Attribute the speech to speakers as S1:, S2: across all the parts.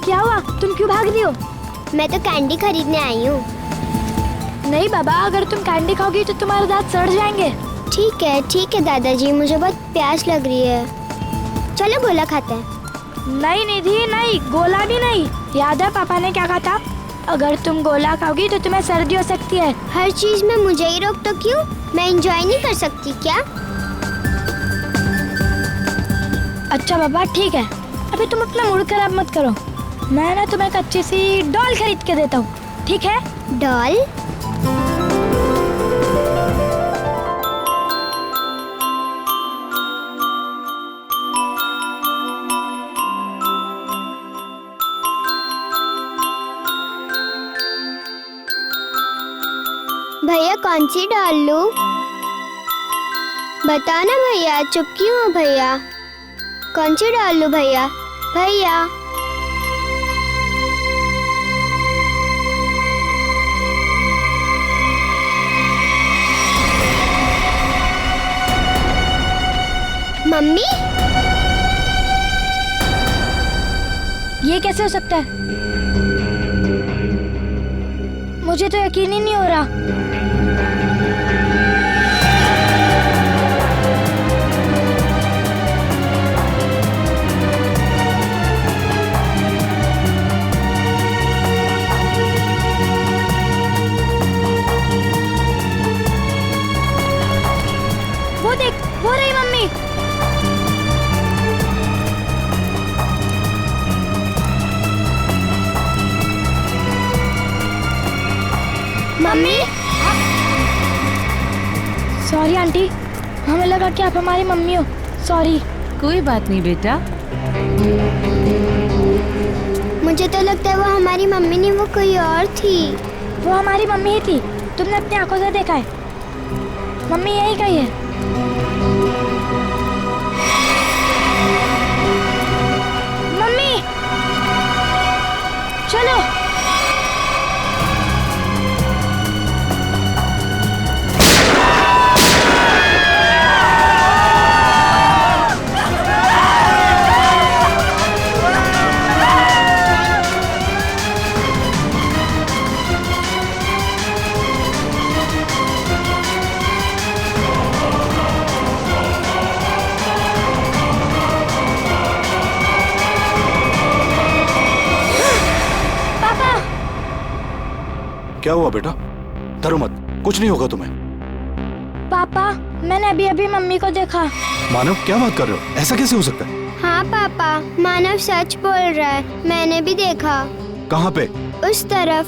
S1: क्या हुआ, तुम क्यों भाग रही हो?
S2: मैं तो कैंडी खरीदने आई हूँ।
S1: नहीं बाबा, अगर तुम कैंडी खाओगी तो तुम्हारे दांत सड़ जाएंगे।
S2: ठीक है दादाजी, मुझे बहुत प्यास लग रही है। चलो गोला खाते हैं।
S1: नहीं निधि नहीं, गोला भी नहीं। याद है पापा ने क्या कहा था? अगर तुम गोला खाओगी तो तुम्हें सर्दी हो सकती है।
S2: हर चीज में मुझे ही रोक तो क्यों? मैं एंजॉय नहीं कर सकती क्या?
S1: अच्छा बाबा ठीक है, अभी तुम अपना मूड खराब मत करो। मैं ना तुम्हें एक अच्छी सी डॉल खरीद के देता हूँ, ठीक है?
S2: डॉल? भैया कौन सी डॉल लूं? बताओ ना भैया, चुप क्यों हो भैया? कौन सी डॉल लूं भैया? भैया मम्मी,
S1: ये कैसे हो सकता है? मुझे तो यकीन ही नहीं हो रहा। वो देख, वो रही मम्मी।
S2: मम्मी
S1: सॉरी आंटी, हमें लगा कि आप हमारी मम्मी हो। सॉरी।
S3: कोई बात नहीं बेटा।
S2: मुझे तो लगता है वो हमारी मम्मी नहीं, वो कोई और थी।
S1: वो हमारी मम्मी ही थी, तुमने अपनी आंखों से देखा है। मम्मी यही कही है। मम्मी चलो।
S4: क्या हुआ बेटा? डरो मत, कुछ नहीं होगा तुम्हें।
S1: पापा मैंने अभी अभी मम्मी को देखा।
S4: मानव क्या बात कर रहे हो? ऐसा कैसे हो सकता है?
S2: हाँ पापा, मानव सच बोल रहा है, मैंने भी देखा।
S4: कहाँ पे?
S2: उस तरफ।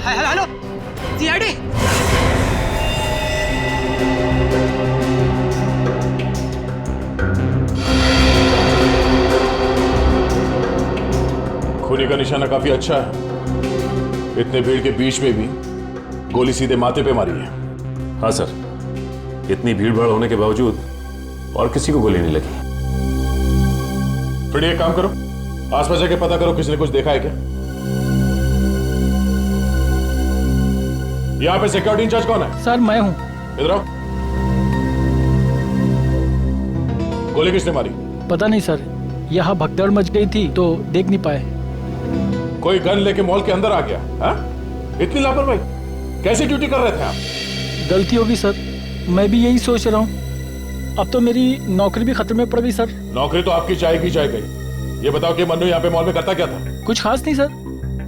S5: Hello CID.
S6: खूनी का निशाना काफी अच्छा है। इतने भीड़ के बीच में भी गोली सीधे माथे पे मारी है।
S7: हाँ सर, इतनी भीड़ भाड़ होने के बावजूद और किसी को गोली नहीं लगी।
S6: फिर एक काम करो, आसपास जाके पता करो किसी ने कुछ देखा है क्या। यहाँ पे सिक्योरिटी इंचार्ज कौन है?
S8: सर मैं हूँ।
S6: इधर आओ। गोली किसने मारी?
S8: पता नहीं सर, यहाँ भगदड़ मच गई थी तो देख नहीं पाए।
S6: कोई गन लेके मॉल के अंदर आ गया? हाँ? इतनी लापरवाही, कैसी ड्यूटी कर रहे थे आप?
S8: गलती होगी सर, मैं भी यही सोच रहा हूँ। अब तो मेरी नौकरी भी खतरे में पड़ गई सर।
S6: नौकरी तो आपकी जाएगी जाएगी। ये बताओ कि मन्नू यहाँ पे मॉल में करता क्या था?
S8: कुछ खास नहीं सर,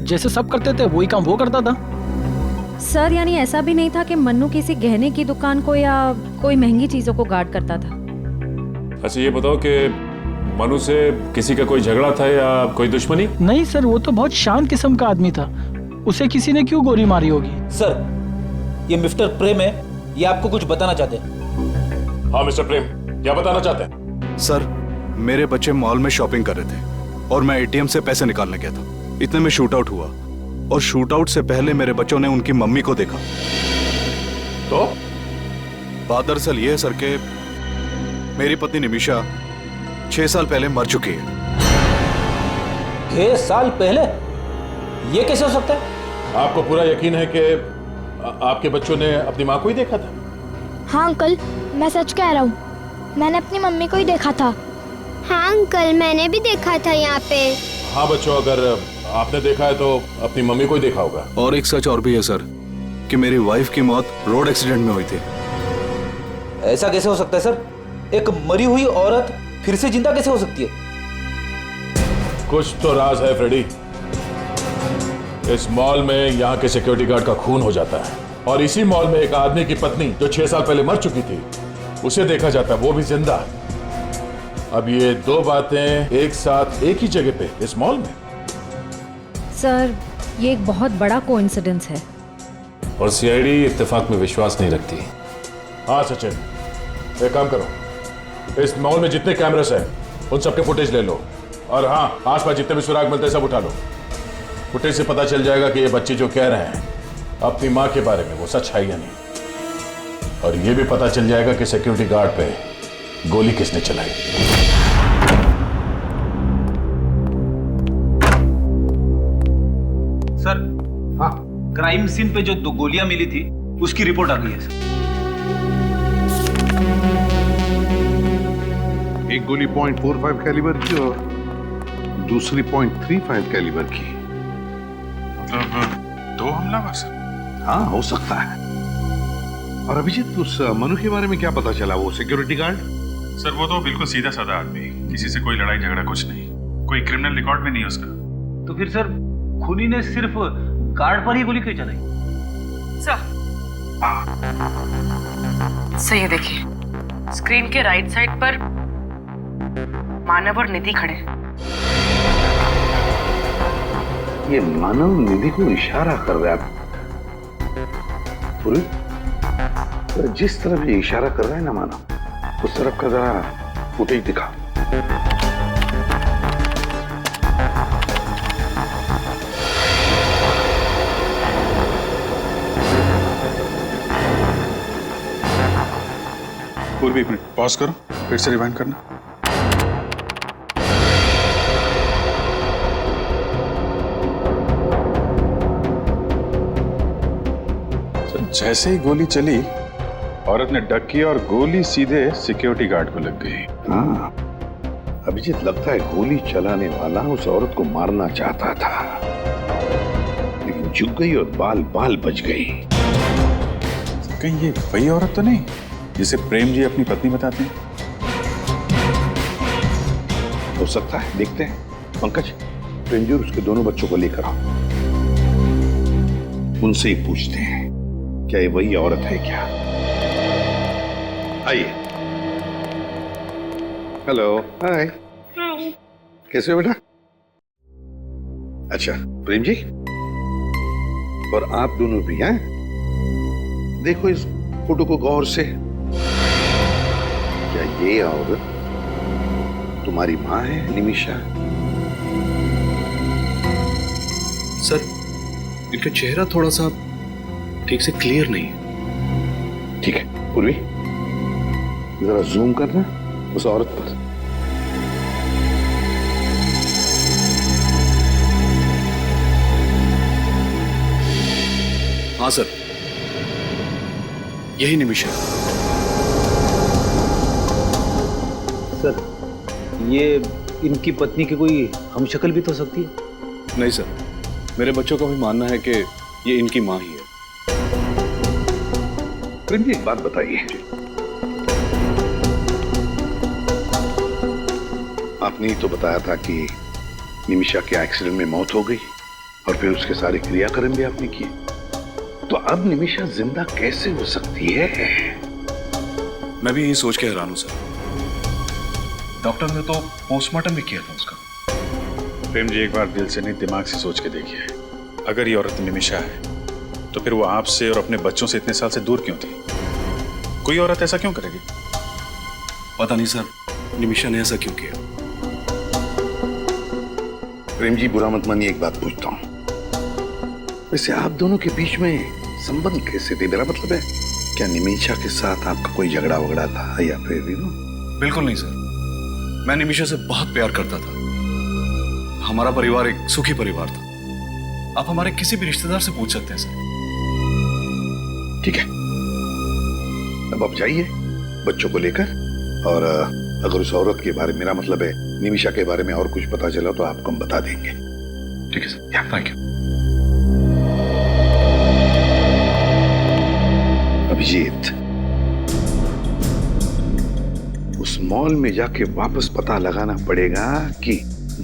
S8: जैसे सब करते थे वही काम वो करता था।
S3: सर यानी ऐसा भी नहीं था कि मन्नू किसी गहने की दुकान को या कोई महंगी चीजों को गार्ड करता था।
S7: अच्छा ये बताओ कि मनु से किसी का कोई झगड़ा था या कोई दुश्मनी?
S8: नहीं सर, वो तो बहुत शांत किस्म का आदमी था, उसे किसी ने क्यों गोली मारी होगी?
S5: सर ये मिस्टर प्रेम है, ये आपको कुछ बताना चाहते हैं।
S6: हाँ मिस्टर प्रेम, क्या बताना चाहते हैं?
S4: सर मेरे बच्चे मॉल में शॉपिंग कर रहे थे और मैं एटीएम से पैसे निकालने गया था। इतने में शूट आउट हुआ और शूट आउट से पहले मेरे बच्चों ने उनकी मम्मी को देखा।
S6: तो
S4: बात दरअसल ये है सर के मेरी पत्नी निमिषा 6 साल पहले मर चुकी है।
S5: 6 साल पहले? ये कैसे हो सकता है?
S6: आपको पूरा यकीन है कि आपके बच्चों ने अपनी माँ को ही देखा था?
S1: हाँ अंकल, मैं सच कह रहा हूँ, मैंने अपनी मम्मी को ही देखा था।
S2: हाँ अंकल, मैंने भी देखा था यहाँ पे।
S6: हाँ बच्चों, अगर आपने देखा है तो अपनी मम्मी को ही देखा होगा।
S4: और एक सच और भी है सर, कि मेरी वाइफ की मौत रोड एक्सीडेंट में हुई थी।
S5: ऐसा कैसे हो सकता है सर? एक मरी हुई औरत फिर से जिंदा कैसे हो सकती है?
S6: कुछ तो राज है फ्रेडी। इस मॉल में यहाँ के सिक्योरिटी गार्ड का खून हो जाता है और इसी मॉल में एक आदमी की पत्नी जो 6 साल पहले मर चुकी थी उसे देखा जाता है, वो भी जिंदा। अब ये दो बातें एक साथ एक ही जगह पे इस मॉल में।
S3: सर, ये एक बहुत बड़ा कोइंसिडेंस है।
S7: और सीआईडी इत्तेफाक में विश्वास नहीं रखती।
S6: हाँ सचिन, एक काम करो, इस मॉल में जितने कैमरास हैं उन सबके फुटेज ले लो और हाँ, आसपास जितने भी सुराग मिलते हैं सब उठा लो। फुटेज से पता चल जाएगा कि ये बच्चे जो कह रहे हैं अपनी माँ के बारे में वो सच है या नहीं। और ये भी पता चल जाएगा कि सिक्योरिटी गार्ड पे गोली किसने चलाई।
S5: सर, हाँ, क्राइम सीन पे जो 2 गोलियां मिली थी उसकी रिपोर्ट आ गई है सर।
S9: एक गोली .45 कैलिबर की और दूसरी .35 कैलिबर की।
S10: मतलब 2 हमलावर सर?
S9: हाँ, हो सकता है। और अभिजीत, उस मनु के बारे में क्या पता चला, वो सिक्योरिटी गार्ड?
S10: सर वो तो बिल्कुल सीधा साधा आदमी, किसी से कोई लड़ाई झगड़ा कुछ नहीं, कोई क्रिमिनल रिकॉर्ड भी नहीं उसका।
S5: तो फिर सर खूनी ने सिर्फ गार्ड पर ही गोली क्यों चलाई?
S11: सर ये देखिए, स्क्रीन के राइट साइड पर मानव और निधि खड़े हैं।
S9: ये मानव निधि को इशारा कर रहा है। जिस तरफ ये इशारा कर रहा है ना मानव, उस तरफ का जरा फुटेज दिखा।
S10: पूर्वी, एक मिनट पॉज करो, फिर से रिवाइंड करना। जैसे ही गोली चली, औरत ने डक किया और गोली सीधे सिक्योरिटी गार्ड को लग गई।
S9: हाँ, अभिजीत, लगता है गोली चलाने वाला उस औरत को मारना चाहता था, लेकिन झुक गई और बाल बाल बच गई।
S10: कहीं ये वही औरत तो नहीं जिसे प्रेम जी अपनी पत्नी बताते हैं?
S9: हो सकता है, देखते हैं। पंकज, प्रेम जी और उसके दोनों बच्चों को लेकर आओ, उनसे ही पूछते हैं क्या ये वही औरत है क्या। आइए। हेलो, हाय। कैसे हो बेटा? अच्छा, प्रेम जी और आप दोनों भी हैं? देखो इस फोटो को गौर से। क्या ये औरत तुम्हारी माँ है, निमिषा?
S4: सर, इनका चेहरा थोड़ा सा ठीक से क्लियर नहीं है।
S9: ठीक है पूर्वी, जरा जूम करना उस औरत पर।
S4: हाँ सर, यही निमिषा।
S5: सर, ये इनकी पत्नी की कोई हमशक्ल भी तो सकती है?
S4: नहीं सर, मेरे बच्चों का भी मानना है कि ये इनकी माँ ही है।
S9: प्रेम जी, एक बात बताइए, आपने ही तो बताया था कि निमिषा के एक्सीडेंट में मौत हो गई और फिर उसके सारे क्रियाक्रम भी आपने किए, तो अब निमिषा जिंदा कैसे हो सकती है?
S4: मैं भी यही सोच के हैरान हूं सर।
S10: डॉक्टर ने तो पोस्टमार्टम भी किया था उसका। प्रेम जी, एक बार दिल से नहीं दिमाग से सोच के देखिए, अगर ये औरत निमिषा है तो फिर वो आपसे और अपने बच्चों से इतने साल से दूर क्यों थी? कोई औरत ऐसा क्यों करेगी?
S4: पता नहीं सर, निमिषा ने ऐसा क्यों किया।
S9: प्रेम जी, बुरा मत मानिए, एक बात पूछता हूं, वैसे आप दोनों के बीच में संबंध कैसे थे? मेरा मतलब है, क्या निमिषा के साथ आपका कोई झगड़ा वगड़ा था या फिर
S4: बिल्कुल नहीं सर, मैं निमिषा से बहुत प्यार करता था। हमारा परिवार एक सुखी परिवार था। आप हमारे किसी भी रिश्तेदार से पूछ सकते हैं सर।
S9: ठीक है, अब आप जाइए बच्चों को लेकर, और अगर उस औरत के बारे में, मेरा मतलब है निमिषा के बारे में और कुछ पता चला तो आपको हम बता देंगे।
S10: ठीक है सर, थैंक यू।
S9: अभिजीत, उस मॉल में जाके वापस पता लगाना पड़ेगा कि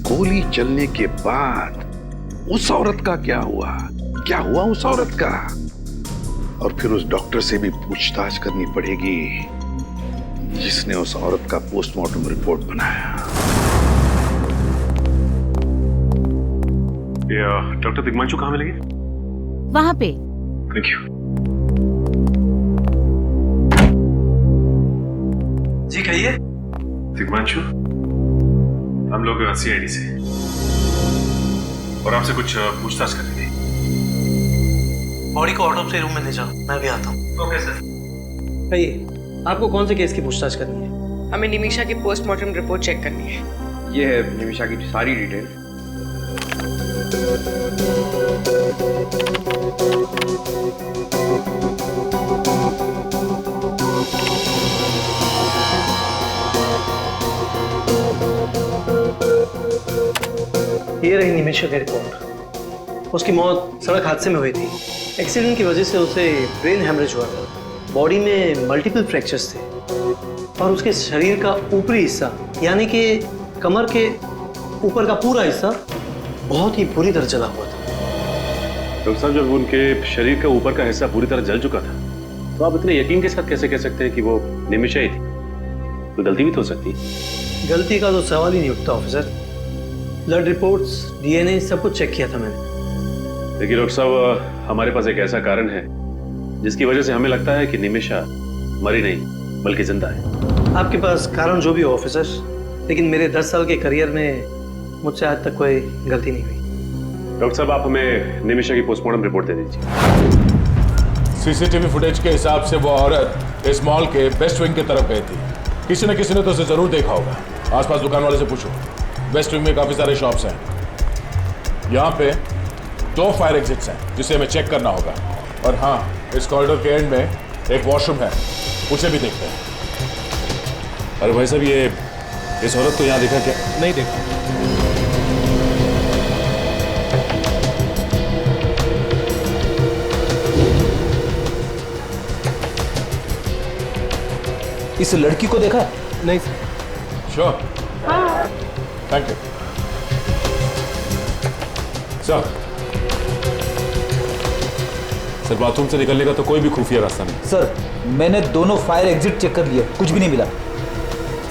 S9: गोली चलने के बाद उस औरत का क्या हुआ उस औरत का, और फिर उस डॉक्टर से भी पूछताछ करनी पड़ेगी जिसने उस औरत का पोस्टमार्टम रिपोर्ट बनाया।
S10: डॉक्टर दिग्मांशु कहाँ मिलेंगे?
S3: वहां पे।
S10: Thank you.
S12: जी कहिए।
S10: दिग्मांशु, हम लोग CID से, और आपसे कुछ पूछताछ करनी थी।
S12: बॉडी को ऑटोप्सी रूम में ले जाओ, मैं भी आता हूँ। Okay sir. कहिए, आपको कौन से केस की पूछताछ करनी है?
S11: हमें निमिषा की पोस्टमार्टम रिपोर्ट चेक करनी है।
S12: ये है निमिषा की सारी डिटेल। ये रही निमिषा की रिपोर्ट। उसकी मौत सड़क हादसे में हुई थी। एक्सीडेंट की वजह से उसे ब्रेन हैमरेज हुआ था। बॉडी में मल्टीपल फ्रैक्चर्स थे और उसके शरीर का ऊपरी हिस्सा यानी कि कमर के ऊपर का पूरा हिस्सा बहुत ही बुरी तरह जला हुआ था।
S10: डॉक्टर साहब, जब उनके शरीर का ऊपर का हिस्सा पूरी तरह जल चुका था तो आप इतने यकीन के साथ कैसे कह सकते हैं कि वो निमिषा ही थी? तो गलती भी तो हो सकती है।
S12: गलती का तो सवाल ही नहीं उठता ऑफिसर। ब्लड रिपोर्ट्स, DNA सब कुछ चेक किया था मैंने।
S10: देखिए डॉक्टर साहब, हमारे पास एक ऐसा कारण है जिसकी वजह से हमें लगता है कि निमिषा मरी नहीं बल्कि जिंदा है।
S12: आपके पास कारण जो भी हो ऑफिसर, लेकिन मेरे 10 साल के करियर में मुझसे आज तक कोई गलती नहीं हुई।
S10: डॉक्टर साहब, आप हमें निमिषा की पोस्टमार्टम रिपोर्ट दे दीजिए।
S6: CCTV फुटेज के हिसाब से वो औरत इस मॉल के वेस्ट विंग की तरफ गई थी। किसी न किसी ने तो उसे जरूर देखा होगा। आसपास दुकान वाले से पूछो। वेस्ट विंग में काफी सारे शॉप्स हैं। यहाँ पे 2 फायर एग्जिट्स हैं जिसे हमें चेक करना होगा। और हाँ, इस कॉरिडोर के एंड में एक वॉशरूम है, उसे भी देखते हैं।
S7: अरे भाई साहब, ये इस औरत को यहाँ देखा क्या?
S8: नहीं देखा।
S12: इस लड़की को देखा?
S8: नहीं sir.
S6: Sure, thank you sir.
S7: Sir, bathroom से निकलने का तो कोई भी खुफिया रास्ता नहीं।
S12: सर, मैंने दोनों फायर एग्जिट चेक कर लिए, कुछ भी नहीं मिला।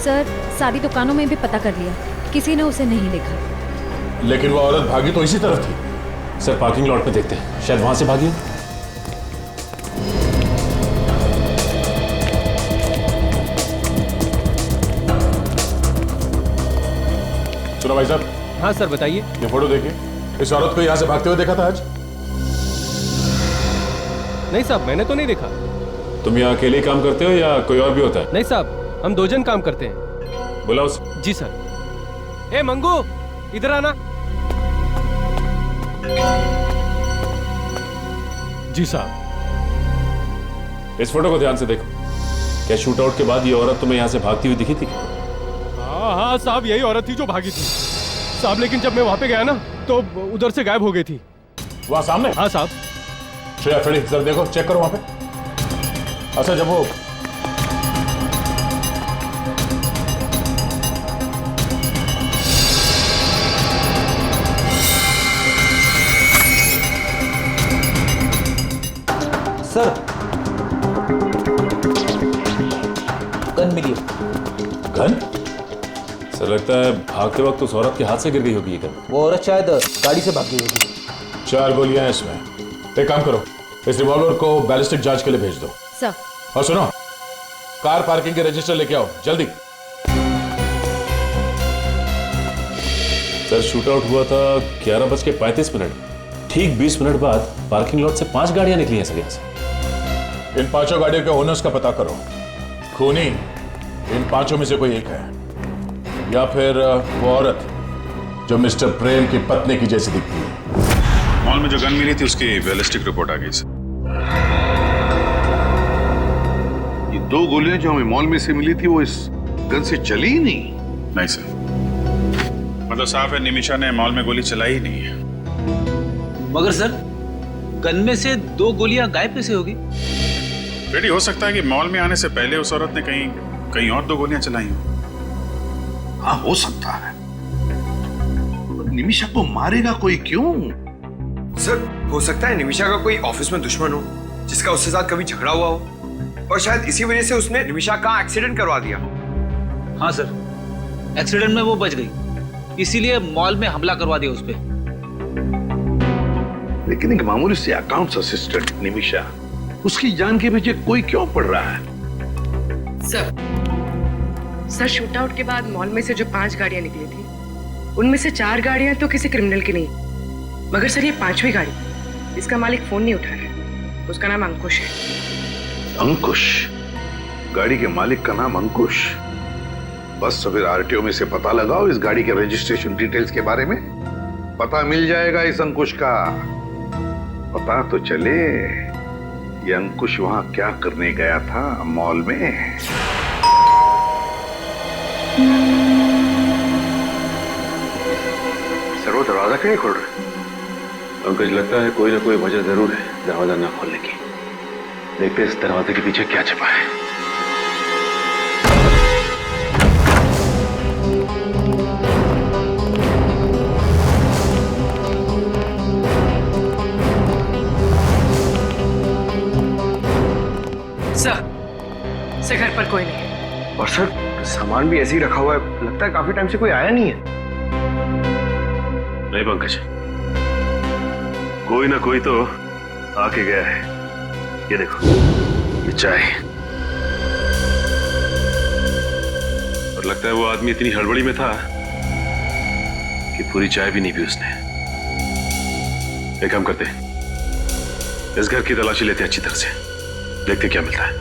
S3: सर, सारी दुकानों में भी पता कर लिया, किसी ने उसे नहीं देखा।
S6: लेकिन वो औरत भागी तो इसी तरफ थी।
S7: सर, पार्किंग लॉट में देखते हैं, शायद वहां से भागी।
S6: सुनो भाई साहब।
S8: हाँ सर, बताइए।
S6: ये फोटो देखिए। इस औरत को यहाँ से भागते हुए देखा था आज?
S8: नहीं साहब, मैंने तो नहीं देखा।
S7: तुम यहाँ अकेले ही काम करते हो या कोई और भी होता है?
S8: नहीं साहब, हम 2 जन काम करते हैं।
S7: बुलाओ उसे।
S8: जी सर। ए मंगू, इधर आना। जी साहब।
S7: इस फोटो को ध्यान से देखो। क्या शूट आउट के बाद ये औरत तुम्हें यहाँ से भागती हुई दिखी थी?
S8: हाँ साहब, यही औरत थी जो भागी थी साहब। लेकिन जब मैं वहां पे गया ना तो उधर से गायब हो गई थी।
S6: वहां सामने?
S8: हाँ साहब।
S6: श्रेया, फ्रेडी, जरा देखो, चेक करो वहां पे। अच्छा, जब वो
S12: सर, गन मिली।
S6: गन?
S7: सर, लगता है भागते वक्त उस औरत के हाथ से गिर गई होगी ये गन।
S12: वो औरत शायद गाड़ी से भाग गई होगी।
S6: 4 गोलियां हैं इसमें। एक काम करो, इस रिवॉल्वर को बैलिस्टिक जांच के लिए भेज दो।
S3: सर।
S6: और सुनो, कार पार्किंग के रजिस्टर लेके आओ जल्दी।
S7: सर, शूट आउट हुआ था 11:35। ठीक 20 मिनट बाद पार्किंग लॉट से 5 गाड़ियां निकली हैं सर यहाँ से।
S6: इन 5 गाड़ियों के ओनर्स का पता करो। खूनी इन 5 में से कोई एक है, या फिर वो औरत जो मिस्टर प्रेम की पत्नी की जैसी दिखती है।
S10: मॉल में जो गन मिली थी उसकी बैलिस्टिक रिपोर्ट आ गई सर। ये
S9: 2 गोलियां जो हमें मॉल में से मिली थी वो इस गन से चली ही नहीं।
S10: नहीं सर, मतलब साफ है निमिषा ने मॉल में गोली चलाई ही नहीं है।
S5: मगर सर, गन में से 2 गोलियां गायब कैसे होगी?
S10: रेडी हो सकता है कि मॉल में आने से पहले उस औरत ने कहीं और 2 गोलियां चलाई हो।
S9: हाँ, हो सकता है। निमिषा को मारेगा कोई क्यों?
S13: सर, हो सकता है निमिषा का कोई ऑफिस में दुश्मन हो जिसका उसके साथ कभी झगड़ा हुआ हो, और शायद इसी वजह से उसने निमिषा का एक्सीडेंट करवा दिया।
S5: हाँ सर, एक्सीडेंट में वो बच गई, इसीलिए मॉल में हमला करवा दिया उस पर।
S9: लेकिन एक मामूली से अकाउंट्स असिस्टेंट निमिषा, उसकी जान के पीछे कोई क्यों पड़ रहा है?
S11: सर शूट आउट के बाद मॉल में से जो 5 गाड़ियां निकली थी, उनमें से 4 गाड़ियां तो किसी क्रिमिनल की नहीं, मगर सर ये 5वीं गाड़ी, इसका मालिक फोन नहीं उठा रहा है। उसका नाम अंकुश है।
S9: अंकुश? गाड़ी के मालिक का नाम अंकुश? बस तो फिर आरटीओ में से पता लगाओ इस गाड़ी के रजिस्ट्रेशन डिटेल्स के बारे में, पता मिल जाएगा इस अंकुश का। पता तो चले ये अंकुश वहां क्या करने गया था मॉल में।
S13: सर वो दरवाजा क्यों नहीं खोल रहे?
S7: पंकज, लगता है कोई ना कोई वजह जरूर है दरवाजा ना खोलने की। देखते इस दरवाजे के पीछे क्या छिपा है।
S11: सर घर पर कोई नहीं है।
S13: और सर सामान भी ऐसे ही रखा हुआ है, लगता है काफी टाइम से कोई आया नहीं है।
S7: नहीं पंकज, कोई ना कोई तो आके गया है। ये देखो, ये चाय, और लगता है वो आदमी इतनी हड़बड़ी में था कि पूरी चाय भी नहीं पी उसने। एक काम करते, इस घर की तलाशी लेते अच्छी तरह से, देखते क्या मिलता है।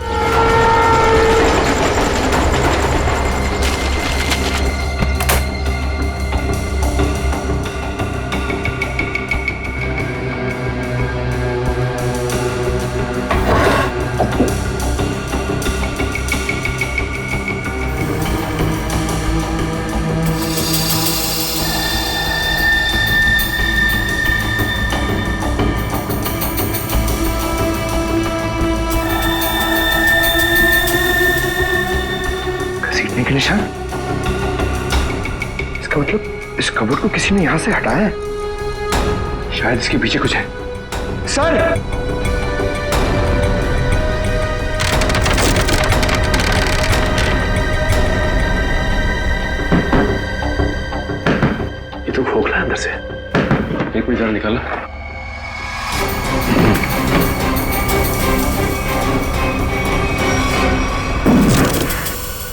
S13: के निशान? इसका मतलब इस कबर्ड को किसी ने यहां से हटाया है। शायद इसके पीछे कुछ है। सर!
S7: ये तो खोखला है अंदर से। एक मिनट जरा निकाला।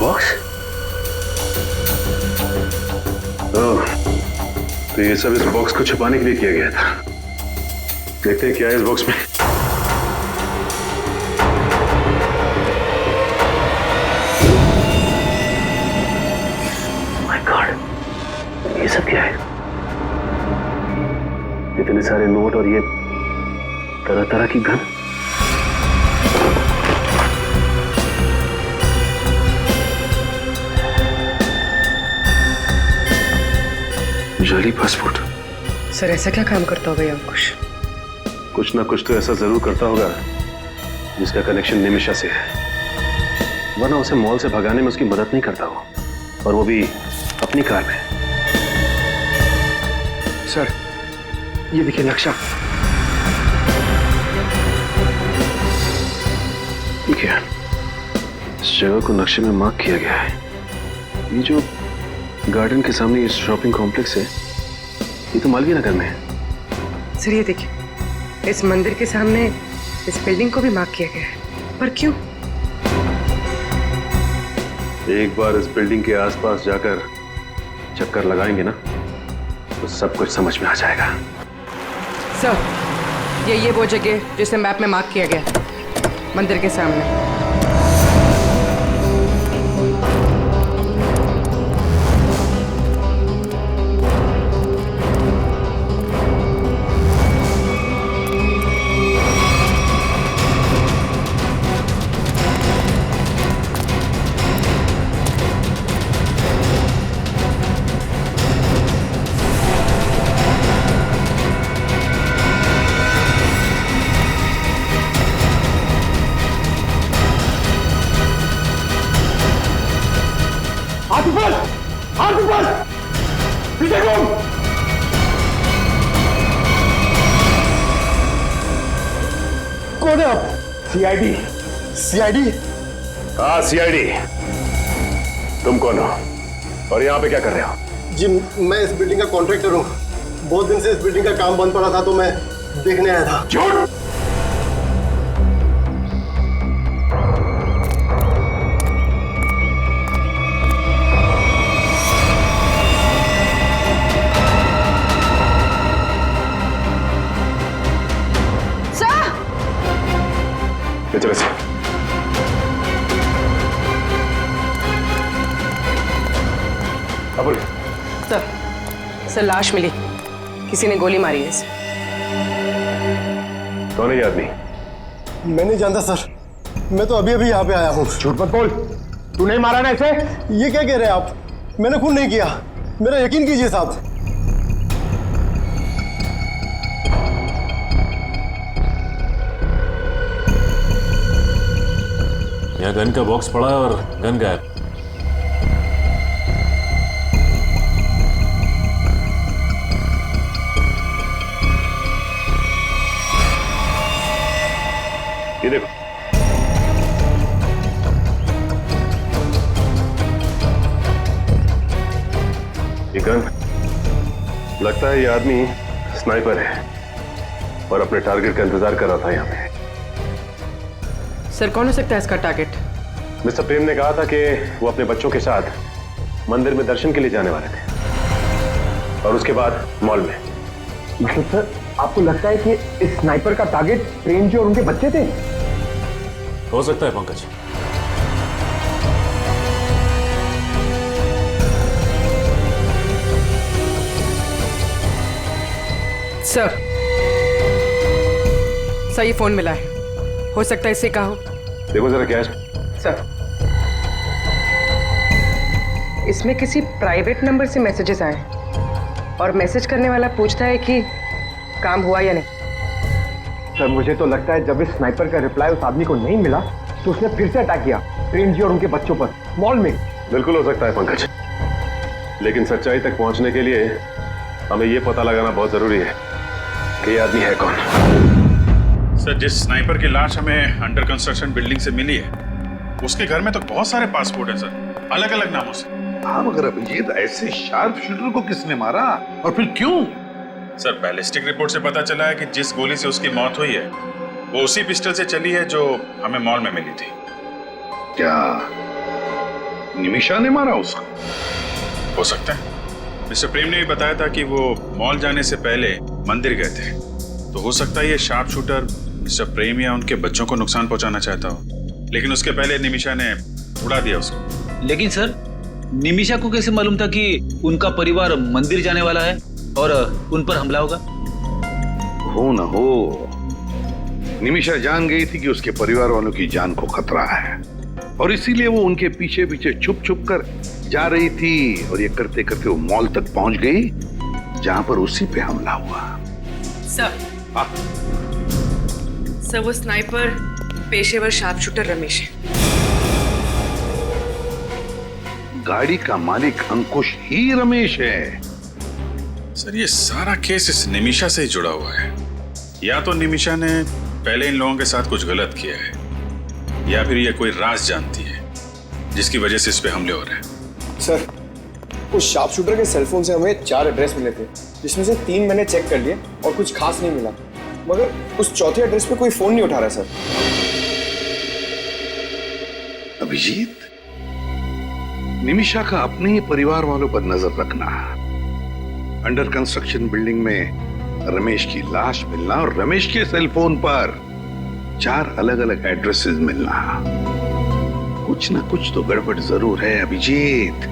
S7: बॉक्स? तो ये सब इस बॉक्स को छुपाने के लिए किया गया था। देखते हैं क्या है इस बॉक्स में। माय गॉड, ये सब क्या है? इतने सारे नोट और ये तरह तरह की गन। जाली पासपोर्ट।
S11: सर ऐसा क्या काम करता होगा ये अंकुश?
S7: कुछ ना कुछ तो ऐसा जरूर करता होगा जिसका कनेक्शन निमिषा से है, वरना उसे मॉल से भगाने में उसकी मदद नहीं करता हो, और वो भी अपनी कार में।
S13: सर ये देखिए नक्शा।
S7: ठीक है, इस जगह को नक्शे में मार्क किया गया है। ये जो गार्डन के सामने ये शॉपिंग कॉम्प्लेक्स है, ये तो मालवीय नगर में है।
S11: सर ये देखिए, इस मंदिर के सामने इस बिल्डिंग को भी मार्क किया गया है, पर क्यों?
S7: एक बार इस बिल्डिंग के आसपास जाकर चक्कर लगाएंगे ना, तो सब कुछ समझ में आ जाएगा।
S11: सर ये वो जगह जिसे मैप में मार्क किया गया, मंदिर के सामने।
S14: हाथ ऊपर, हाथ ऊपर, पीछे घूम। कौन है आप? CID, CID?
S6: हाँ सीआईडी। तुम कौन हो और यहाँ पे क्या कर रहे हो?
S14: जी मैं इस बिल्डिंग का कॉन्ट्रैक्टर हूँ। बहुत दिन से इस बिल्डिंग का काम बंद पड़ा था तो मैं देखने आया था।
S6: झूठ! चलो सर।
S11: सर लाश मिली, किसी ने गोली मारी है इसे।
S6: कौन है ये आदमी?
S14: मैं नहीं जानता सर, मैं तो अभी अभी यहाँ पे आया हूँ।
S6: झूठ मत बोल, तू नहीं मारा ना इसे?
S14: ये क्या कह रहे हैं आप? मैंने खून नहीं किया, मेरा यकीन कीजिए साहब।
S6: यहाँ गन का बॉक्स पड़ा है और गन गायब। ये देखो, ये गन, लगता है ये आदमी स्नाइपर है और अपने टारगेट का इंतजार कर रहा था यहाँ पे।
S11: सर कौन हो सकता है इसका टारगेट?
S6: मिस्टर प्रेम ने कहा था कि वो अपने बच्चों के साथ मंदिर में दर्शन के लिए जाने वाले थे और उसके बाद मॉल में।
S14: मतलब सर आपको लगता है कि इस स्नाइपर का टारगेट प्रेम जी और उनके बच्चे थे?
S6: हो सकता है पंकज।
S11: सर ये फोन मिला है, हो सकता है इससे कहा हो।
S6: देखो जरा क्या है
S11: सर, इसमें किसी प्राइवेट नंबर से मैसेजेस आए और मैसेज करने वाला पूछता है कि काम हुआ या नहीं।
S14: सर मुझे तो लगता है जब इस स्नाइपर का रिप्लाई उस आदमी को नहीं मिला तो उसने फिर से अटैक किया प्रेम जी और उनके बच्चों पर मॉल में।
S6: बिल्कुल हो सकता है पंकज, लेकिन सच्चाई तक पहुंचने के लिए हमें यह पता लगाना बहुत जरूरी है कि ये आदमी है कौन।
S10: सर जिस स्नाइपर की लाश हमें अंडर कंस्ट्रक्शन बिल्डिंग से मिली है, उसके घर में तो बहुत सारे पासपोर्ट हैं सर, अलग अलग नामों से।
S9: हाँ मगर अभिजीत, ऐसे शार्प शूटर को किसने मारा और फिर क्यों?
S10: सर बैलिस्टिक रिपोर्ट से पता चला है कि जिस गोली से उसकी मौत हुई है वो उसी पिस्टल से चली है जो हमें मॉल में मिली थी।
S9: क्या निमिषा ने मारा उसको?
S10: हो सकता है। मिस्टर प्रेम ने भी बताया था कि वो मॉल जाने से पहले मंदिर गए थे, तो हो सकता है ये शार्प शूटर मिस्टर प्रेम या उनके बच्चों को नुकसान पहुंचाना चाहता हो, लेकिन उसके पहले निमिषा ने उड़ा दिया उसको।
S5: लेकिन सर निमिषा को कैसे मालूम था कि उनका परिवार मंदिर जाने वाला है और उन पर हमला होगा?
S9: हो न हो, निमिषा जान गई थी कि उसके परिवार वालों की जान को खतरा है और इसीलिए वो उनके पीछे पीछे छुप छुप कर जा रही थी और ये करते करते वो मॉल तक पहुंच गई जहां पर उसी पे हमला हुआ।
S11: सर वो स्नाइपर पेशेवर शार्प शूटर रमेश है।
S9: गाड़ी का मालिक अंकुश ही रमेश है।
S10: सर ये सारा केस इस निमिषा से ही जुड़ा हुआ है। या तो निमिषा ने पहले इन लोगों के साथ कुछ गलत किया है, या फिर ये कोई राज जानती है जिसकी वजह से इस पे हमले हो रहे हैं।
S15: सर उस शार्प शूटर के सेलफोन से हमें 4 एड्रेस मिले थे, जिसमें से 3 मैंने चेक कर लिए और कुछ खास नहीं मिला, मगर उस चौथे एड्रेस पे कोई फोन नहीं उठा रहा सर।
S9: अभिजीत, निमिषा का अपने ही परिवार वालों पर नजर रखना, अंडर कंस्ट्रक्शन बिल्डिंग में रमेश की लाश मिलना और रमेश के सेलफोन पर 4 अलग अलग एड्रेसेस मिलना, कुछ ना कुछ तो गड़बड़ जरूर है अभिजीत।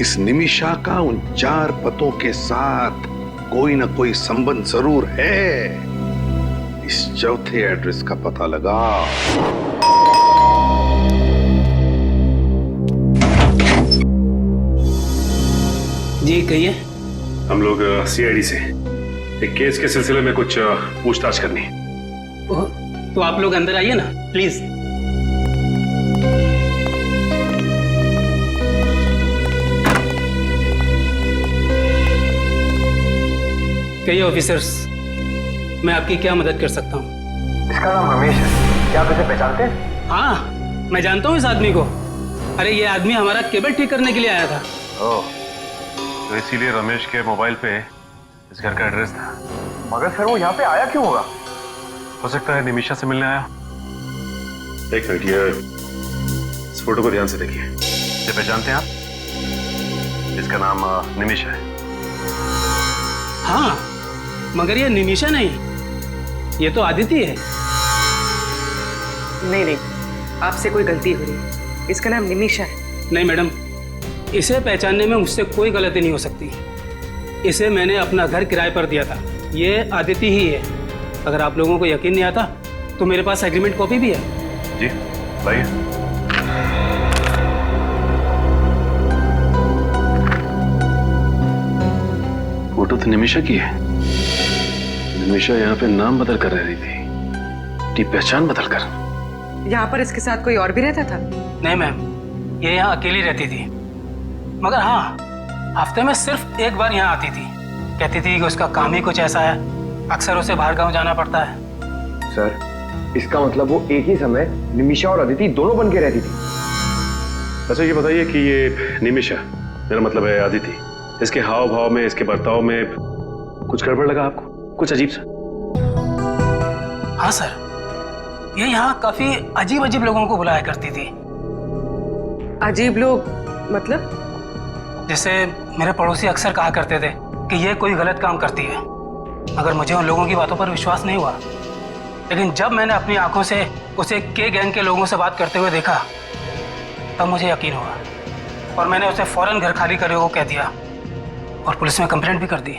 S9: इस निमिषा का उन 4 पतों के साथ कोई ना कोई संबंध जरूर है। इस चौथे एड्रेस का पता लगाओ।
S5: जी कहिए।
S7: हम लोग सीआईडी से एक केस के सिलसिले में कुछ पूछताछ करनी है।
S5: तो आप लोग अंदर आइए ना प्लीज।
S16: कहिए ऑफिसर्स, मैं आपकी क्या मदद कर सकता हूँ?
S14: इसका नाम रमेश है, क्या आप इसे पहचानते हैं?
S16: हाँ, मैं जानता हूँ इस आदमी को। अरे ये आदमी हमारा केबल ठीक करने के लिए आया था।
S7: ओह, तो इसीलिए रमेश के मोबाइल पे इस घर का एड्रेस था।
S14: मगर सर वो यहाँ पे आया क्यों होगा?
S7: हो सकता है निमिषा से मिलने आया। एक मिनट, ये इस फोटो को ध्यान से देखिए। ये पहचानते हैं आप? इसका नाम निमिषा है।
S16: हाँ, मगर ये निमिषा नहीं, ये तो आदिति है।
S11: नहीं, आपसे कोई गलती हो रही है। इसका नाम निमिषा है।
S16: नहीं मैडम, इसे पहचानने में मुझसे कोई गलती नहीं हो सकती। इसे मैंने अपना घर किराए पर दिया था। ये आदिति ही है। अगर आप लोगों को यकीन नहीं आता तो मेरे पास एग्रीमेंट कॉपी भी है।
S7: जी लाइए। फोटो तो निमिषा की है। निमिषा यहाँ पे नाम बदल कर रह रही थी, पहचान बदल कर।
S11: यहाँ पर इसके साथ कोई और भी रहता था?
S16: नहीं मैम, ये यहाँ अकेली रहती थी। मगर हाँ, हफ्ते में सिर्फ एक बार यहाँ आती थी। कहती थी कि उसका काम ही कुछ ऐसा है, अक्सर उसे बाहर गांव जाना पड़ता है।
S14: सर, इसका मतलब वो एक ही समय निमिषा और अदिति दोनों बन के रहती थी।
S7: अच्छा ये बताइए कि ये निमिषा, मेरा मतलब है आदिति, इसके हाव भाव में, इसके बर्ताव में कुछ गड़बड़ लगा आपको? कुछ अजीब सा?
S16: हाँ सर, ये यहाँ काफी अजीब अजीब लोगों को बुलाया करती थी।
S11: अजीब लोग मतलब?
S16: जैसे मेरे पड़ोसी अक्सर कहा करते थे कि ये कोई गलत काम करती है, मगर मुझे उन लोगों की बातों पर विश्वास नहीं हुआ। लेकिन जब मैंने अपनी आंखों से उसे के गैंग के लोगों से बात करते हुए देखा, तब मुझे यकीन हुआ और मैंने उसे फौरन घर खाली करने को कह दिया और पुलिस में कंप्लेंट भी कर दी।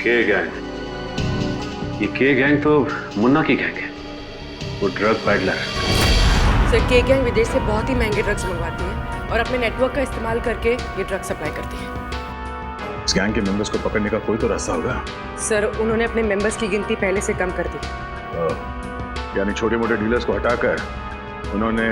S7: के गैंग? ये के गैंग तो मुन्ना की गैंग है, वो ड्रग पैडलर।
S11: सर, के गैंग विदेश से बहुत ही महंगे ड्रग्स मंगवाती है और अपने नेटवर्क का इस्तेमाल करके ये ड्रग सप्लाई करती है।
S10: इस गैंग के मेंबर्स को पकड़ने का कोई तो रास्ता होगा?
S11: सर, उन्होंने अपने मेंबर्स की गिनती पहले से कम कर दी।
S10: यानी छोटे मोटे डीलर्स को हटाकर उन्होंने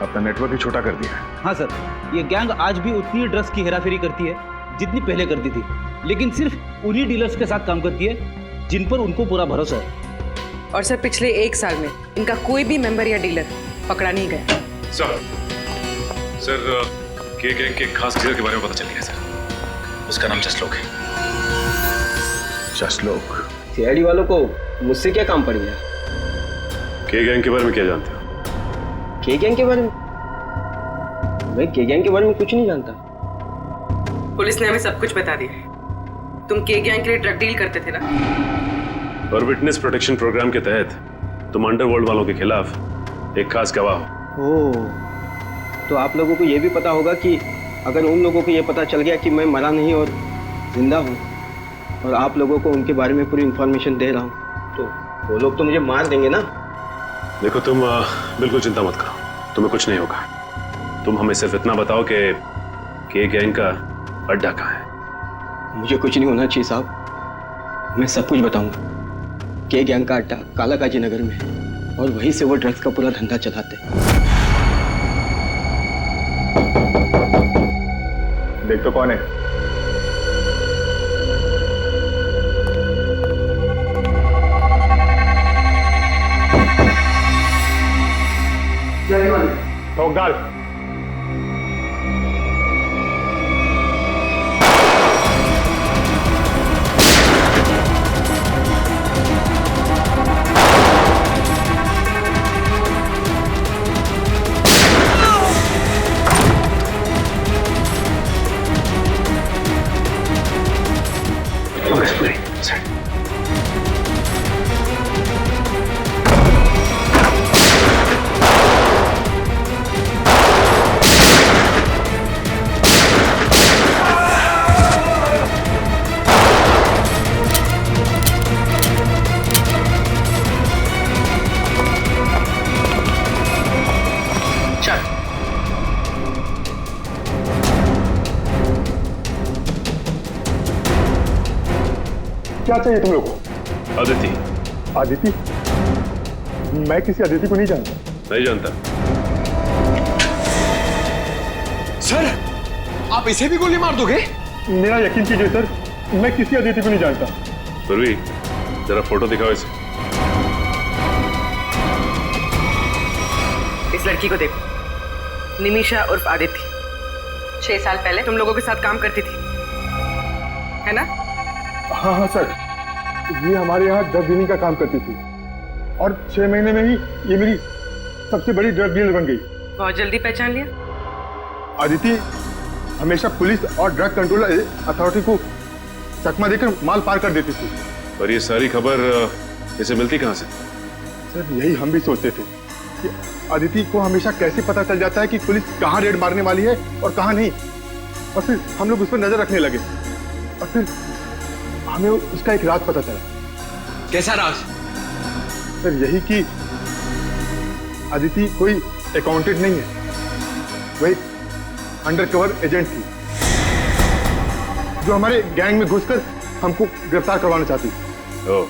S10: अपना नेटवर्क ही छोटा कर दिया।
S5: हाँ सर, ये गैंग आज भी उतनी ड्रग्स की हेराफेरी करती है जितनी पहले करती थी, लेकिन सिर्फ उन्हीं डीलर्स के साथ काम करती है जिन पर उनको पूरा भरोसा है।
S11: और सर, पिछले 1 साल में इनका कोई भी मेंबर या डीलर पकड़ा नहीं गया।
S7: सर, के गैंग के खास लीडर के बारे में पता चल गया सर। उसका नाम जसलोक है।
S10: जसलोक?
S15: सीआईडी वालों को मुझसे क्या काम पड़ गया?
S7: के गैंग के बारे में क्या जानते हो?
S15: के गैंग के बारे में? मैं के गैंग के बारे में कुछ नहीं जानता।
S11: पुलिस ने हमें सब कुछ बता दिया। तुम के गैंग के लिए ड्रग डील करते थे ना?
S7: और विटनेस प्रोटेक्शन प्रोग्राम के तहत तुम अंडरवर्ल्ड वालों के खिलाफ एक खास गवाह हो।
S15: ओह, तो आप लोगों को ये भी पता होगा कि अगर उन लोगों को ये पता चल गया कि मैं मरा नहीं और जिंदा हूँ और आप लोगों को उनके बारे में पूरी इंफॉर्मेशन दे रहा हूँ, तो वो लोग तो मुझे मार देंगे ना?
S7: देखो, तुम बिल्कुल चिंता मत करो, तुम्हें कुछ नहीं होगा। तुम हमें सिर्फ इतना बताओ कि गैंग का अड्डा कहाँ है।
S15: मुझे कुछ नहीं होना चाहिए साहब, मैं सब कुछ बताऊंगा। के गैंग का अड्डा कालाकाजी नगर में है और वहीं से वो ड्रग्स का पूरा धंधा चलाते हैं।
S14: देख तो कौन है? ठोक डाल। क्या चाहिए तुम लोग को?
S7: आदिति।
S14: आदिति? मैं किसी आदिति को नहीं जानता।
S7: नहीं जानता?
S15: सर, आप इसे भी गोली मार दोगे?
S14: मेरा यकीन कीजिए सर, मैं किसी अदिति को नहीं जानता।
S7: पूर्वी, जरा फोटो दिखाओ इसे।
S11: इस लड़की को देखो, निमिषा उर्फ आदित्य। 6 साल पहले तुम लोगों के साथ काम करती थी, है ना?
S14: हाँ हाँ सर, ये हमारे यहाँ ड्रग डीलिंग का काम करती थी और 6 महीने में ही ये मेरी सबसे बड़ी ड्रग डीलर बन गई।
S11: बहुत जल्दी पहचान लिया।
S14: आदिति हमेशा पुलिस और ड्रग कंट्रोल अथॉरिटी को चकमा देकर माल पार कर देती थी।
S7: और ये सारी खबर इसे मिलती कहाँ से?
S14: सर यही हम भी सोचते थे कि आदिति को हमेशा कैसे पता चल जाता है कि पुलिस कहाँ रेड मारने वाली है और कहाँ नहीं, और फिर हम लोग उस पर नजर रखने लगे और फिर हमें उसका एक राज पता चला।
S13: कैसा राज?
S14: सर यही कि आदिति कोई अकाउंटेंट नहीं है, वो एक अंडरकवर एजेंट थी जो हमारे गैंग में घुसकर हमको गिरफ्तार करवाना चाहती थी।
S7: ओह,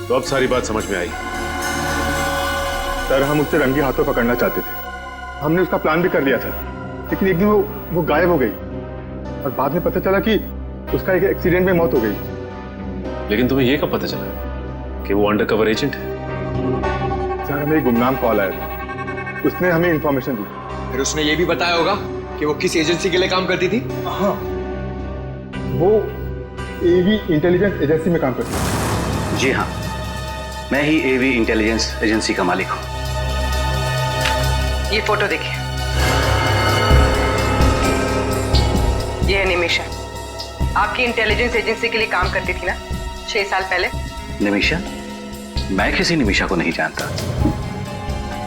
S7: तो अब सारी बात समझ में आई।
S14: सर हम उससे रंगे हाथों पकड़ना चाहते थे, हमने उसका प्लान भी कर लिया था, लेकिन एक दिन वो गायब हो गई और बाद में पता चला कि उसका एक एक्सीडेंट में मौत हो गई।
S7: लेकिन तुम्हें यह कब पता चला कि वो अंडरकवर एजेंट है?
S14: सर हमें एक गुमनाम कॉल आया था, उसने हमें इंफॉर्मेशन दी।
S13: फिर उसने ये भी बताया होगा कि वो किस एजेंसी के लिए काम करती थी?
S14: हाँ, वो एवी इंटेलिजेंस एजेंसी में काम करती थी।
S17: जी हाँ, मैं ही एवी इंटेलिजेंस एजेंसी का मालिक हूँ।
S11: ये फोटो देखिए, ये है निमिषा, आपकी इंटेलिजेंस एजेंसी के लिए काम करती थी ना 6 साल पहले?
S17: निमिषा? मैं किसी निमिषा को नहीं जानता।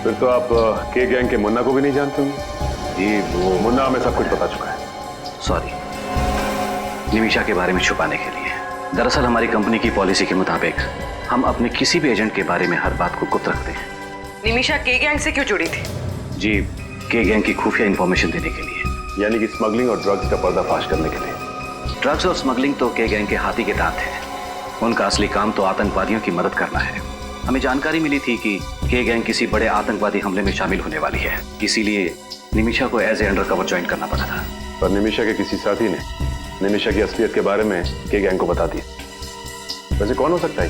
S7: फिर तो आप के गैंग के मुन्ना को भी नहीं जानते होंगे। जी, वो मुन्ना हमें सब कुछ पता चुका है।
S17: सॉरी, निमिषा के बारे में छुपाने के लिए। दरअसल हमारी कंपनी की पॉलिसी के मुताबिक हम अपने किसी भी एजेंट के बारे में हर बात को गुप्त रखते हैं।
S11: निमिषा के गैंग से क्यों जुड़ी थी?
S17: जी, के गैंग की खुफिया इंफॉर्मेशन देने के लिए।
S7: यानी कि स्मगलिंग और ड्रग्स का पर्दाफाश करने के लिए।
S17: ड्रग्स और स्मगलिंग तो के गैंग के हाथी के दांत है, उनका असली काम तो आतंकवादियों की मदद करना है। हमें जानकारी मिली थी कि के गैंग किसी बड़े आतंकवादी हमले में शामिल होने वाली है, इसीलिए निमिषा को एज ए अंडरकवर ज्वाइन करना पड़ा था।
S7: पर निमिषा के किसी साथी ने निमिषा की असलियत के बारे में के गैंग को बता दिया। वैसे कौन हो सकता है?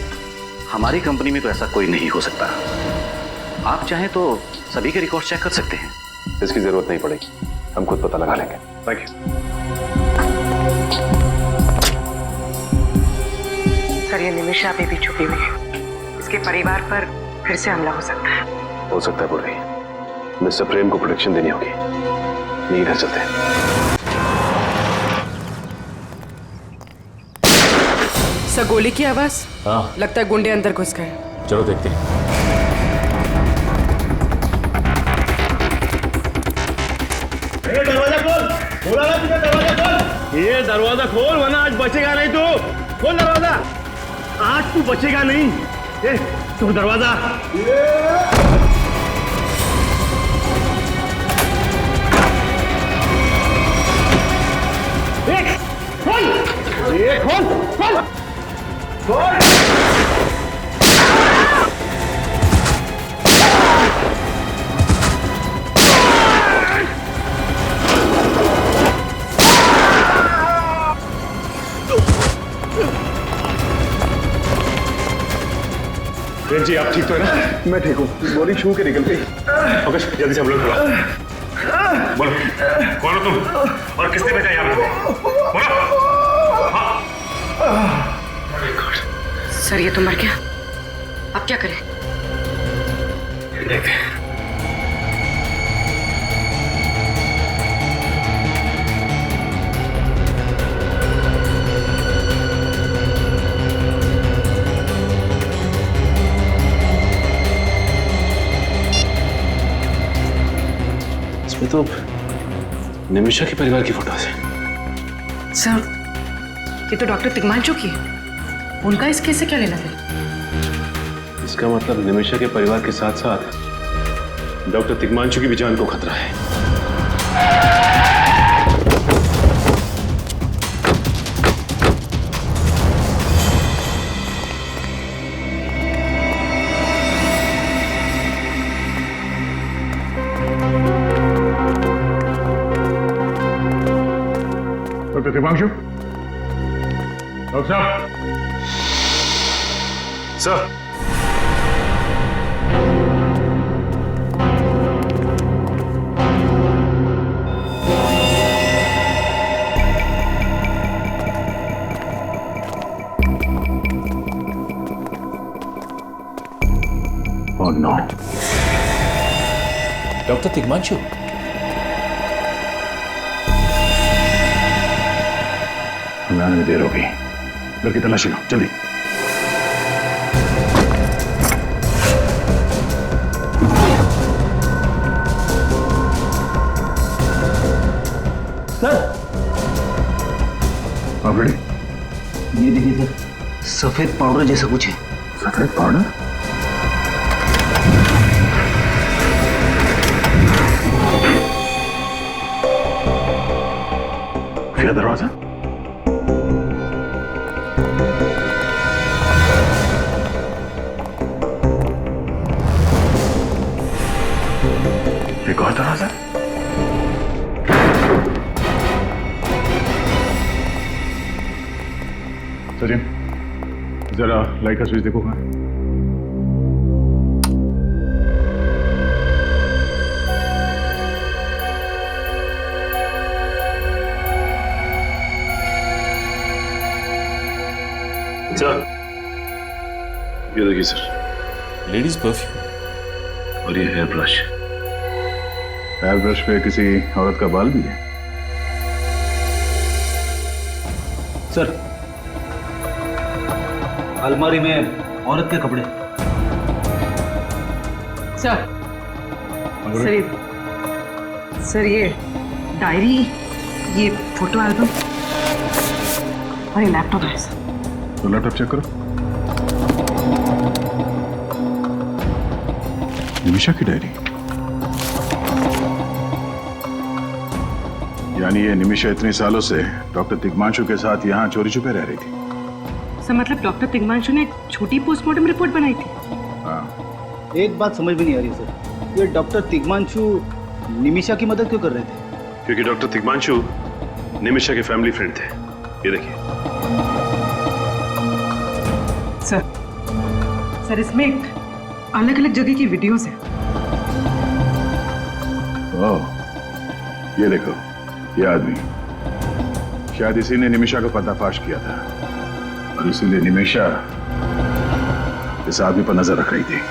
S17: हमारी कंपनी में तो ऐसा कोई नहीं हो सकता। आप चाहें तो सभी के रिकॉर्ड चेक कर सकते हैं।
S7: इसकी जरूरत नहीं पड़ेगी, हम खुद पता लगा लेंगे। Thank you.
S11: सर ये निमिषा अभी भी छुपी हुई है, इसके परिवार पर फिर से हमला हो सकता है।
S7: हो सकता है पूर्वी, मिस्टर प्रेम को प्रोटेक्शन देनी होगी। नहीं, इधर चलते हैं।
S11: सर गोली की आवाज?
S6: हाँ,
S11: लगता है गुंडे अंदर घुस गए।
S6: चलो देखते हैं।
S18: दरवाजा खोल, बोला ना तुझे दरवाजा खोल। ये दरवाजा खोल वरना आज बचेगा नहीं तू। खोल दरवाजा, आज तू बचेगा नहीं। ए, तू दरवाजा। खोल, ये खोल, खोल, खोल।
S14: जी आप ठीक तो है ना? मैं ठीक हूँ, गोली छू के निकल गई।
S10: ओके, जल्दी से हम लोग बोलो, कौन हो तुम और किसने भेजा यहाँ पे? बोलो।
S11: सर ये तो मर गया, अब क्या करें?
S10: देख,
S7: इसमें तो निमिषा के परिवार की फोटोज है।
S11: सर ये तो डॉक्टर तिग्मांशु की है, उनका इस केस से क्या लेना है?
S7: इसका मतलब निमिषा के परिवार के साथ साथ डॉक्टर तिग्मांशु की भी जान को खतरा है।
S14: डॉक्टर तिग्मांशु,
S6: डॉक्टर साहब। Sir.
S9: Oh no.
S19: Doctor Tigmanshu,
S9: हमें आने में देर हो गई। घर की तलाशी लो जल्दी।
S12: सर
S9: आप रेडी?
S12: ये देखिए सर, सफेद पाउडर जैसा कुछ है।
S9: सफेद पाउडर? खुला दरवाजा। एक और दरवाजा।
S6: सचिन, जरा लाइट का स्विच देखो। कहाँ
S7: सर, ये देखिए सर,
S19: लेडीज परफ्यूम
S7: और ये हेयर ब्रश।
S6: हेयर ब्रश पे किसी औरत का बाल भी है।
S5: सर, अलमारी में औरत के कपड़े।
S11: सर, सर ये डायरी, ये फोटो एल्बम और ये लैपटॉप है सर।
S6: तो लैपटॉप चेक करो। निमिषा की डायरी। यानी ये निमिषा इतने सालों से डॉक्टर तिग्मांशु के साथ यहाँ चोरी छुपे रह रही थी।
S11: सर मतलब डॉक्टर तिग्मांशु ने एक छोटी पोस्टमार्टम रिपोर्ट बनाई थी।
S6: हाँ।
S12: एक बात समझ में नहीं आ रही सर, ये डॉक्टर तिग्मांशु निमिषा की मदद क्यों कर रहे थे?
S7: क्योंकि डॉक्टर तिग्मांशु निमिषा के फैमिली फ्रेंड थे। ये देखिए।
S11: सर इसमें अलग अलग जगह की वीडियोस हैं।
S6: ओह, ये देखो, ये आदमी शायद इसी ने निमिषा का पर्दाफाश किया था और इसीलिए निमिषा इस आदमी पर नजर रख रही थी।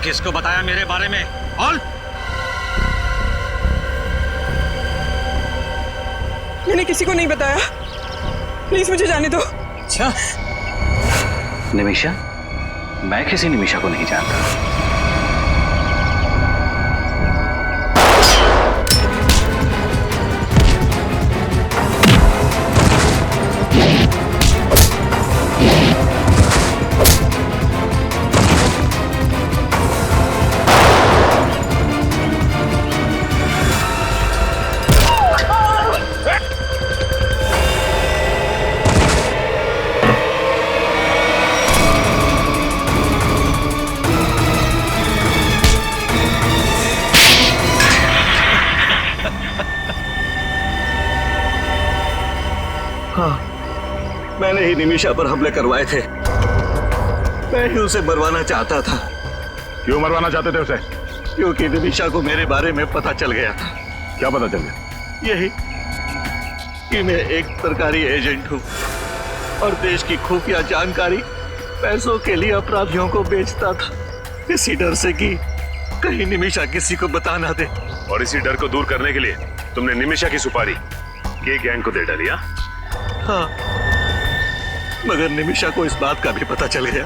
S20: किसको बताया मेरे बारे में? और
S11: मैंने किसी को नहीं बताया, प्लीज मुझे जाने दो।
S17: अच्छा, निमिषा? मैं किसी निमिषा को नहीं जानता।
S20: मैंने ही निमिषा पर हमले करवाए थे। मैं ही उसे मरवाना चाहता था।
S6: क्यों मरवाना चाहते थे उसे?
S20: क्योंकि निमिषा को मेरे बारे में पता चल गया था।
S6: क्या पता चल गया?
S20: यही कि मैं एक सरकारी एजेंट हूँ और देश की खुफिया जानकारी पैसों के लिए अपराधियों को बेचता था। इसी डर से कि कहीं निमिषा किसी को बता ना दे।
S7: और इसी डर को दूर करने के लिए तुमने निमिषा की सुपारी के गैंग को दे डाली?
S20: हाँ, मगर निमिषा को इस बात का भी पता चल गया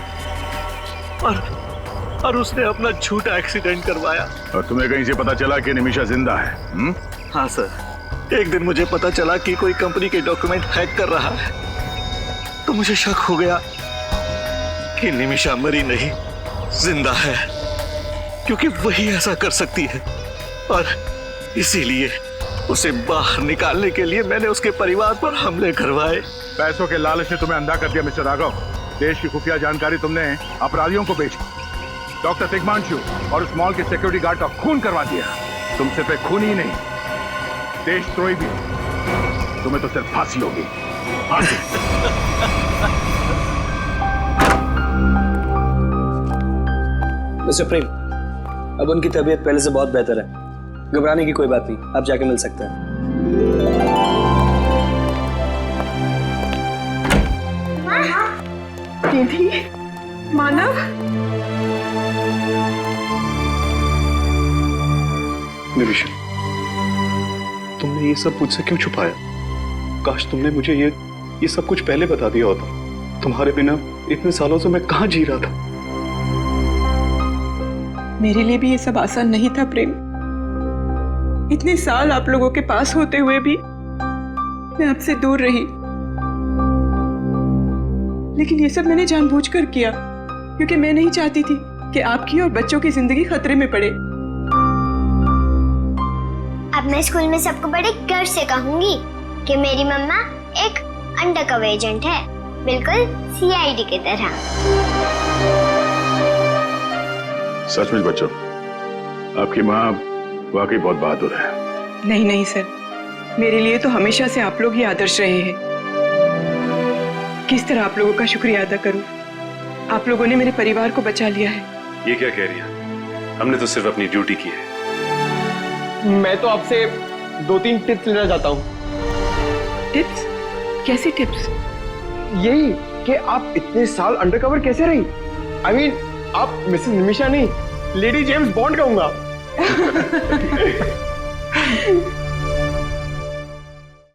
S20: और उसने अपना झूठा एक्सीडेंट करवाया।
S6: और तुम्हें कहीं से पता चला कि निमिषा जिंदा है?
S20: हाँ सर, एक दिन मुझे पता चला कि कोई कंपनी के डॉक्यूमेंट हैक कर रहा है, तो मुझे शक हो गया कि निमिषा मरी नहीं, जिंदा है, क्योंकि वही ऐसा कर सकती है। और इसीलिए उसे बाहर निकालने के लिए मैंने उसके परिवार पर हमले करवाए।
S6: पैसों के लालच ने तुम्हें अंधा कर दिया मिस्टर राघव। देश की खुफिया जानकारी तुमने अपराधियों को बेची, डॉक्टर तिग्मांशु और उस मॉल के सिक्योरिटी गार्ड का खून करवा दिया। तुम सिर्फ एक खून ही नहीं, देशद्रोही भी। तुम्हें तो सिर्फ फांसी होगी, फांसी।
S12: मिस्टर प्रेम, अब उनकी तबीयत पहले से बहुत बेहतर है, घबराने की कोई बात नहीं, आप जाके मिल सकते हैं।
S11: दीदी, मानव,
S9: निमिषा, तुमने ये सब मुझसे क्यों छुपाया? काश तुमने मुझे ये सब कुछ पहले बता दिया होता। तुम्हारे बिना इतने सालों से मैं कहाँ जी रहा था।
S11: मेरे लिए भी ये सब आसान नहीं था प्रेम। इतने साल आप लोगों के पास होते हुए भी मैं आपसे दूर रही, लेकिन ये सब मैंने जानबूझकर किया, क्योंकि मैं नहीं चाहती थी कि आपकी और बच्चों की जिंदगी खतरे में पड़े।
S2: अब मैं स्कूल में सबको बड़े गर्व से कहूंगी कि मेरी मम्मा एक अंडरकवर एजेंट है, बिल्कुल सीआईडी की तरह।
S6: सचमुच बच्चों, आपकी माँ वाकई बहुत बहादुर है।
S11: नहीं नहीं सर, मेरे लिए तो हमेशा से आप लोग ही आदर्श रहे हैं। किस तरह आप लोगों का शुक्रिया अदा करूं? आप लोगों ने मेरे परिवार को बचा लिया है।
S7: ये क्या कह रही है? हमने तो सिर्फ अपनी ड्यूटी की है।
S15: मैं तो आपसे 2-3 टिप्स लेना चाहता हूँ।
S11: टिप्स? कैसी टिप्स?
S15: यही कि आप इतने साल अंडरकवर कैसे रही? I mean, आप मिसेस निमिषा नहीं, लेडी जेम्स बॉन्ड कहूंगा।